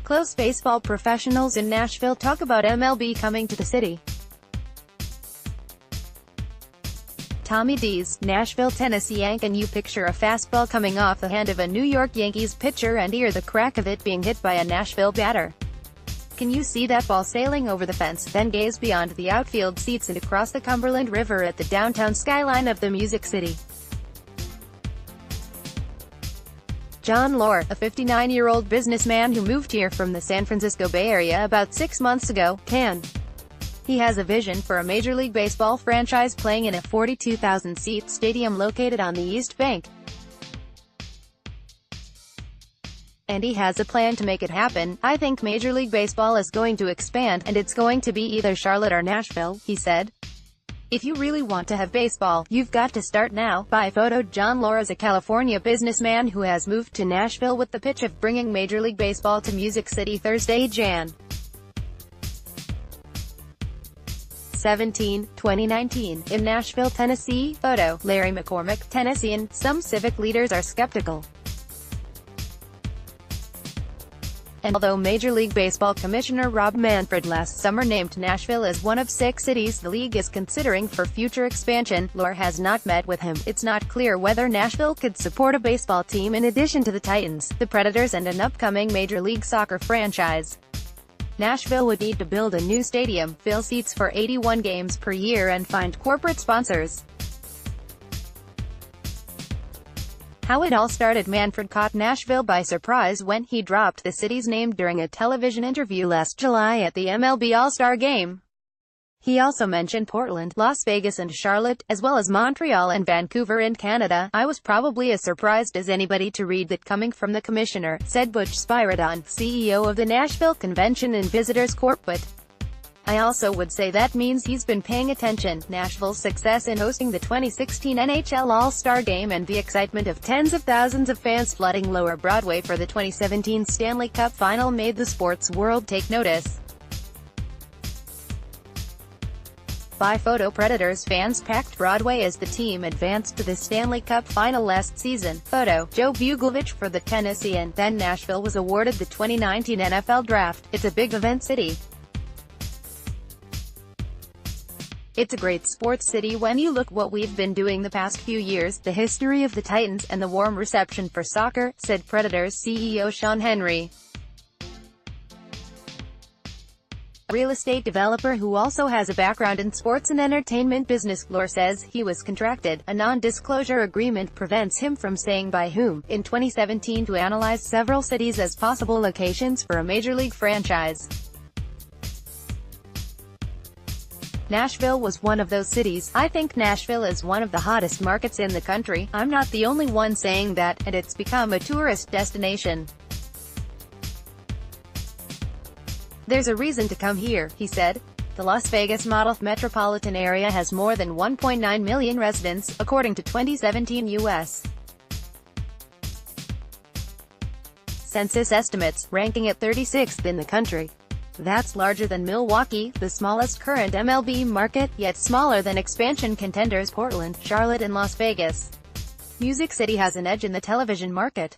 Close baseball professionals in Nashville talk about MLB coming to the city. Tommy Deas, Nashville TennesseanCan. You picture a fastball coming off the hand of a New York Yankees pitcher and hear the crack of it being hit by a Nashville batter. Can you see that ball sailing over the fence, then gaze beyond the outfield seats and across the Cumberland River at the downtown skyline of the Music City? John Loar, a 59-year-old businessman who moved here from the San Francisco Bay Area about 6 months ago, can. He has a vision for a Major League Baseball franchise playing in a 42,000-seat stadium located on the East Bank. And he has a plan to make it happen. I think Major League Baseball is going to expand, and it's going to be either Charlotte or Nashville, he said. If you really want to have baseball, you've got to start now. By photo. John Loar is a California businessman who has moved to Nashville with the pitch of bringing Major League Baseball to Music City Thursday, Jan. 17, 2019, in Nashville, Tennessee. Photo. Larry McCormick, Tennessean. Some civic leaders are skeptical. And although Major League Baseball Commissioner Rob Manfred last summer named Nashville as one of 6 cities the league is considering for future expansion, Loar has not met with him. It's not clear whether Nashville could support a baseball team in addition to the Titans, the Predators and an upcoming Major League Soccer franchise. Nashville would need to build a new stadium, fill seats for 81 games per year and find corporate sponsors. How it all started. Manfred caught Nashville by surprise when he dropped the city's name during a television interview last July at the MLB All-Star Game. He also mentioned Portland, Las Vegas and Charlotte, as well as Montreal and Vancouver in Canada. I was probably as surprised as anybody to read that coming from the commissioner, said Butch Spyridon, CEO of the Nashville Convention and Visitors Corp. But I also would say that means he's been paying attention. Nashville's success in hosting the 2016 NHL All-Star Game and the excitement of tens of thousands of fans flooding Lower Broadway for the 2017 Stanley Cup Final made the sports world take notice. By photo. Predators fans packed Broadway as the team advanced to the Stanley Cup Final last season. Photo. Joe Buglovich for the Tennessean. Then Nashville was awarded the 2019 NFL Draft. It's a big event city. It's a great sports city when you look what we've been doing the past few years, the history of the Titans, and the warm reception for soccer, said Predators CEO Sean Henry. A real estate developer who also has a background in sports and entertainment business, Loar says he was contracted. A non-disclosure agreement prevents him from saying by whom, in 2017 to analyze several cities as possible locations for a major league franchise. Nashville was one of those cities. I think Nashville is one of the hottest markets in the country. I'm not the only one saying that, and it's become a tourist destination. There's a reason to come here, he said. The Las Vegas model metropolitan area has more than 1.9 million residents, according to 2017 U.S. Census estimates, ranking at 36th in the country. That's larger than Milwaukee, the smallest current MLB market, yet smaller than expansion contenders Portland, Charlotte and Las Vegas. Music City has an edge in the television market.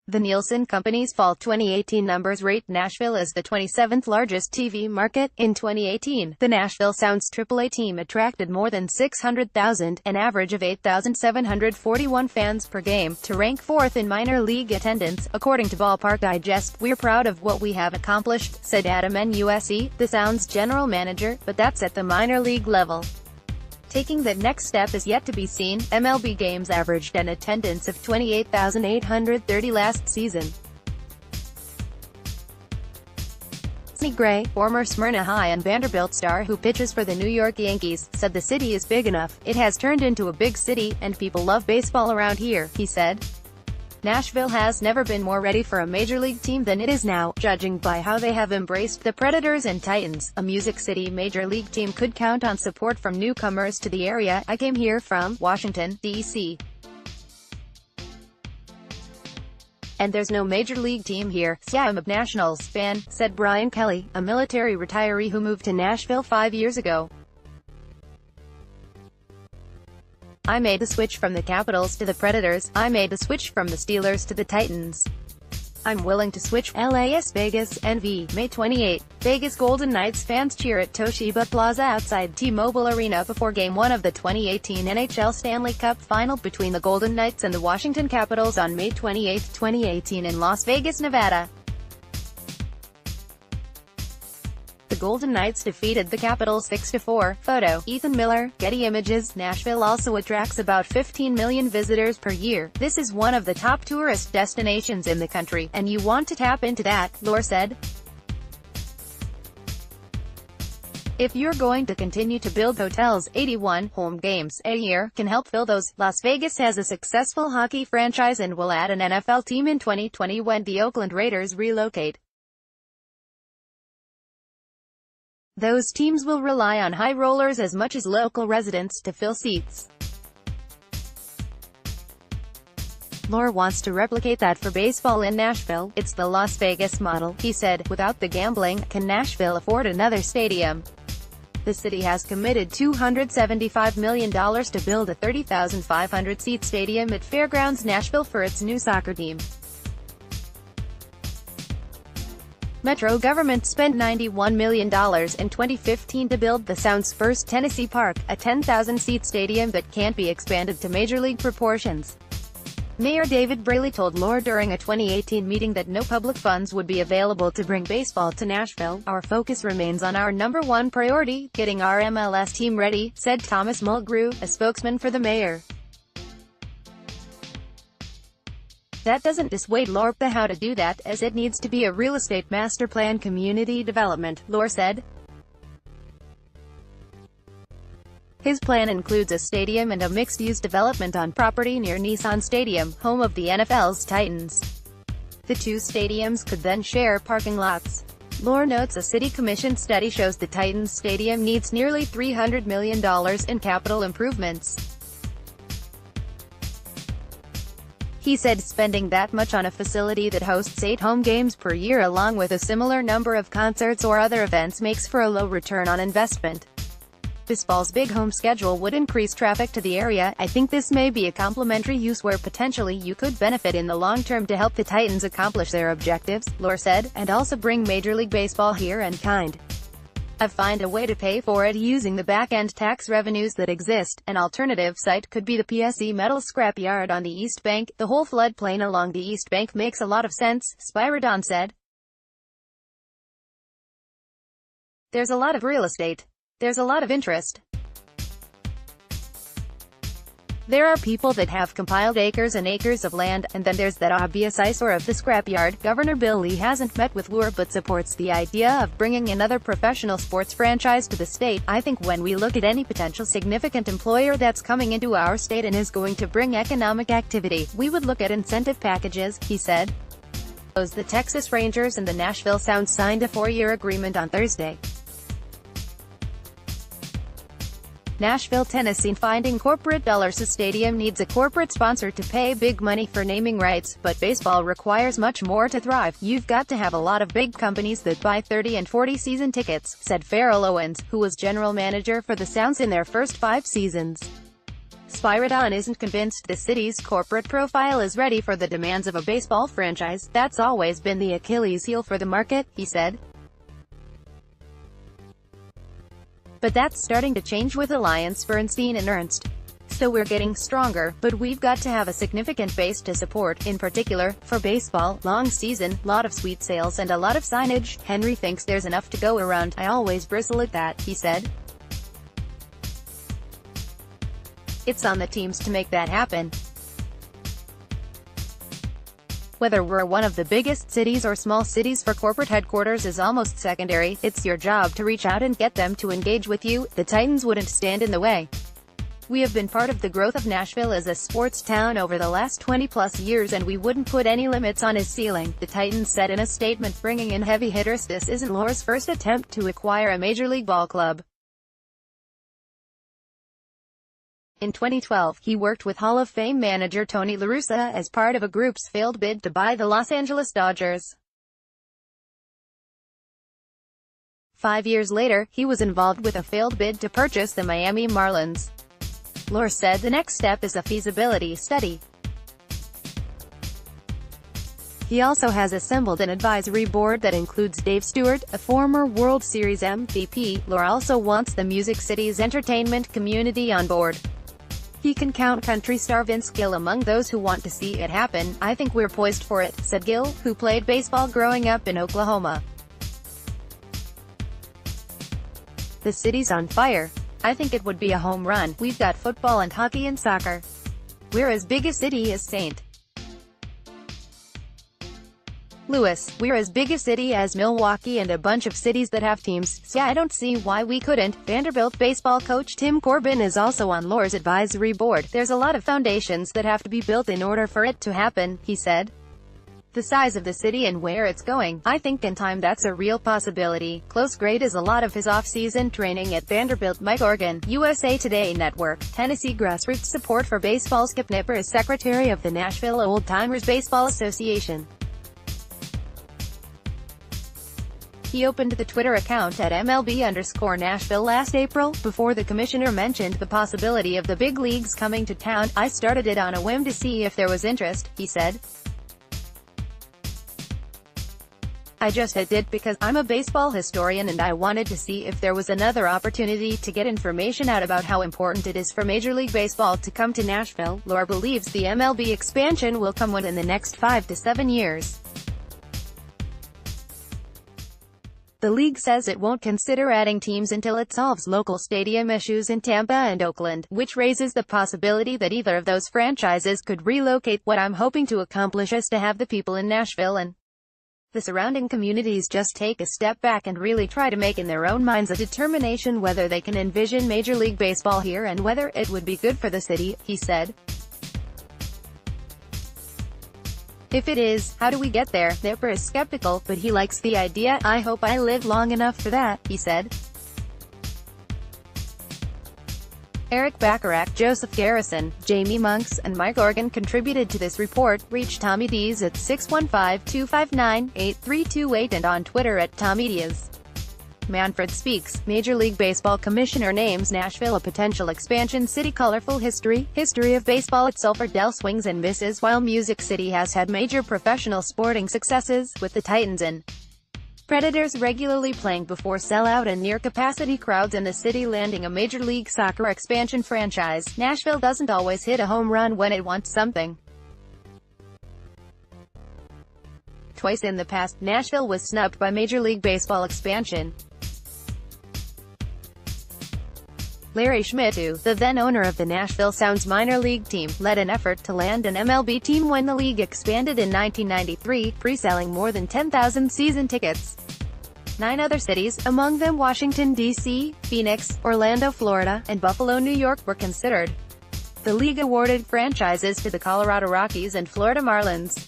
The Nielsen Company's fall 2018 numbers rate Nashville as the 27th largest TV market. In 2018, the Nashville Sounds AAA team attracted more than 600,000, an average of 8,741 fans per game, to rank 4th in minor league attendance, according to Ballpark Digest. We're proud of what we have accomplished, said Adam Nussi, the Sounds general manager, but that's at the minor league level. Taking that next step is yet to be seen. MLB games averaged an attendance of 28,830 last season. Sonny Gray, former Smyrna High and Vanderbilt star who pitches for the New York Yankees, said the city is big enough. It has turned into a big city, and people love baseball around here, he said. Nashville has never been more ready for a major league team than it is now, judging by how they have embraced the Predators and Titans. A Music City major league team could count on support from newcomers to the area. I came here from Washington, D.C. and there's no major league team here. So I'm a Nationals fan, said Brian Kelly, a military retiree who moved to Nashville 5 years ago. I made the switch from the Capitals to the Predators. I made the switch from the Steelers to the Titans. I'm willing to switch. LAS Vegas, NV, May 28. Vegas Golden Knights fans cheer at Toshiba Plaza outside T-Mobile Arena before Game 1 of the 2018 NHL Stanley Cup Final between the Golden Knights and the Washington Capitals on May 28, 2018 in Las Vegas, Nevada. The Golden Knights defeated the Capitals 6-4. Photo, Ethan Miller, Getty Images. Nashville also attracts about 15 million visitors per year. This is one of the top tourist destinations in the country, and you want to tap into that, Loar said. If you're going to continue to build hotels, 81 home games a year can help fill those. Las Vegas has a successful hockey franchise and will add an NFL team in 2020 when the Oakland Raiders relocate. Those teams will rely on high rollers as much as local residents to fill seats. Loar wants to replicate that for baseball in Nashville. It's the Las Vegas model, he said. Without the gambling, can Nashville afford another stadium? The city has committed $275 million to build a 30,500-seat stadium at Fairgrounds Nashville for its new soccer team. Metro government spent $91 million in 2015 to build the Sound's first Tennessee Park, a 10,000-seat stadium that can't be expanded to major league proportions. Mayor David Braley told Loar during a 2018 meeting that no public funds would be available to bring baseball to Nashville. Our focus remains on our #1 priority, getting our MLS team ready, said Thomas Mulgrew, a spokesman for the mayor. That doesn't dissuade Loar the how to do that, as it needs to be a real estate master plan community development, Loar said. His plan includes a stadium and a mixed-use development on property near Nissan Stadium, home of the NFL's Titans. The two stadiums could then share parking lots. Loar notes a city commission study shows the Titans stadium needs nearly $300 million in capital improvements. He said spending that much on a facility that hosts 8 home games per year along with a similar number of concerts or other events makes for a low return on investment. Baseball's big home schedule would increase traffic to the area. I think this may be a complementary use where potentially you could benefit in the long term to help the Titans accomplish their objectives, Loar said, and also bring Major League Baseball here and kind of find a way to pay for it using the back-end tax revenues that exist. An alternative site could be the PSE Metal Scrapyard on the East Bank. The whole floodplain along the East Bank makes a lot of sense, Spiridon said. There's a lot of real estate. There's a lot of interest. There are people that have compiled acres and acres of land, and then there's that obvious eyesore of the scrapyard. Governor Bill Lee hasn't met with Loar but supports the idea of bringing another professional sports franchise to the state. I think when we look at any potential significant employer that's coming into our state and is going to bring economic activity, we would look at incentive packages, he said. The Texas Rangers and the Nashville Sound signed a 4-year agreement on Thursday. Nashville TennesseanCan finding corporate dollars. A stadium needs a corporate sponsor to pay big money for naming rights, but baseball requires much more to thrive. You've got to have a lot of big companies that buy 30 and 40 season tickets, said Farrell Owens, who was general manager for the Sounds in their first 5 seasons. Spiridon isn't convinced the city's corporate profile is ready for the demands of a baseball franchise. That's always been the Achilles heel for the market, he said. But that's starting to change with Alliance Bernstein and Ernst. So we're getting stronger, but we've got to have a significant base to support, in particular, for baseball, long season, lot of suite sales and a lot of signage. Henry thinks there's enough to go around. I always bristle at that, he said. It's on the teams to make that happen. Whether we're one of the biggest cities or small cities for corporate headquarters is almost secondary. It's your job to reach out and get them to engage with you. The Titans wouldn't stand in the way. We have been part of the growth of Nashville as a sports town over the last 20-plus years and we wouldn't put any limits on his ceiling, the Titans said in a statement, bringing in heavy hitters. This isn't Loar's first attempt to acquire a major league ball club. In 2012, he worked with Hall of Fame manager Tony La Russa as part of a group's failed bid to buy the Los Angeles Dodgers. 5 years later, he was involved with a failed bid to purchase the Miami Marlins. Loar said the next step is a feasibility study. He also has assembled an advisory board that includes Dave Stewart, a former World Series MVP. Loar also wants the Music City's entertainment community on board. He can count country star Vince Gill among those who want to see it happen. "I think we're poised for it," said Gill, who played baseball growing up in Oklahoma. "The city's on fire. I think it would be a home run. We've got football and hockey and soccer. We're as big a city as St. Louis. We're as big a city as Milwaukee and a bunch of cities that have teams, so I don't see why we couldn't." Vanderbilt baseball coach Tim Corbin is also on Loar's advisory board. "There's a lot of foundations that have to be built in order for it to happen," he said. "The size of the city and where it's going, I think in time that's a real possibility." Close grade is a lot of his off-season training at Vanderbilt. Mike Organ, USA Today Network. Tennessee grassroots support for baseball. Skip Nipper is secretary of the Nashville Old Timers Baseball Association. He opened the Twitter account at MLB_Nashville last April, before the commissioner mentioned the possibility of the big leagues coming to town. "I started it on a whim to see if there was interest," he said. "I just did because I'm a baseball historian and I wanted to see if there was another opportunity to get information out about how important it is for Major League Baseball to come to Nashville." Loar believes the MLB expansion will come within the next 5 to 7 years. The league says it won't consider adding teams until it solves local stadium issues in Tampa and Oakland, which raises the possibility that either of those franchises could relocate. "What I'm hoping to accomplish is to have the people in Nashville and the surrounding communities just take a step back and really try to make in their own minds a determination whether they can envision Major League Baseball here and whether it would be good for the city," he said. "If it is, how do we get there?" Nipper is skeptical, but he likes the idea. "I hope I live long enough for that," he said. Eric Bacharach, Joseph Garrison, Jamie Monks, and Mike Organ contributed to this report. Reach Tommy Deas at 615-259-8328 and on Twitter at TommyDeas. Manfred speaks. Major League Baseball Commissioner names Nashville a potential expansion city. Colorful history of baseball at Sulphur Dell swings and misses. While Music City has had major professional sporting successes, with the Titans and Predators regularly playing before sellout and near-capacity crowds and the city landing a Major League Soccer expansion franchise, Nashville doesn't always hit a home run when it wants something. Twice in the past, Nashville was snubbed by Major League Baseball expansion. Larry Schmidt, the then owner of the Nashville Sounds minor league team, led an effort to land an MLB team when the league expanded in 1993, pre-selling more than 10,000 season tickets. 9 other cities, among them Washington, D.C., Phoenix, Orlando, Florida, and Buffalo, New York, were considered. The league awarded franchises to the Colorado Rockies and Florida Marlins.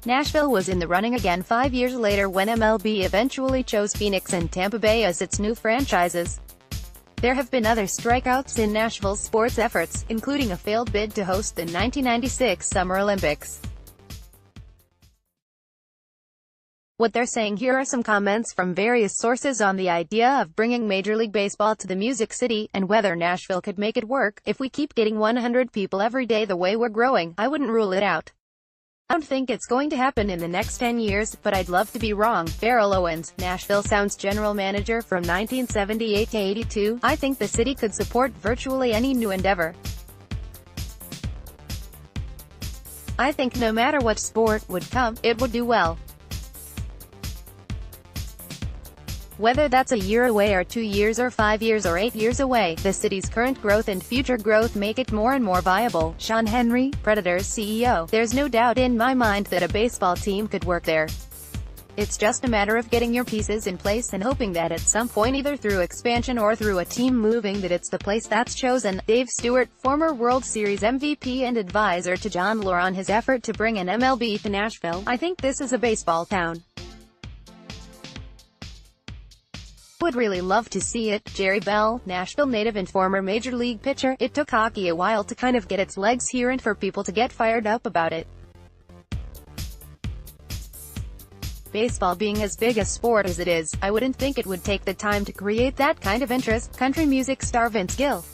Nashville was in the running again 5 years later when MLB eventually chose Phoenix and Tampa Bay as its new franchises. There have been other strikeouts in Nashville's sports efforts, including a failed bid to host the 1996 Summer Olympics. What they're saying. Here are some comments from various sources on the idea of bringing Major League Baseball to the Music City, and whether Nashville could make it work. "If we keep getting 100 people every day the way we're growing, I wouldn't rule it out. I don't think it's going to happen in the next 10 years, but I'd love to be wrong." Farrell Owens, Nashville Sounds general manager from 1978 to 82, "I think the city could support virtually any new endeavor. I think no matter what sport would come, it would do well. Whether that's a year away or 2 years or 5 years or 8 years away, the city's current growth and future growth make it more and more viable." Sean Henry, Predators CEO, "There's no doubt in my mind that a baseball team could work there. It's just a matter of getting your pieces in place and hoping that at some point, either through expansion or through a team moving, that it's the place that's chosen." Dave Stewart, former World Series MVP and advisor to John Loar on his effort to bring an MLB to Nashville, "I think this is a baseball town. Would really love to see it." Jerry Bell, Nashville native and former Major League pitcher, "It took hockey a while to kind of get its legs here and for people to get fired up about it. Baseball being as big a sport as it is, I wouldn't think it would take the time to create that kind of interest." Country music star Vince Gill.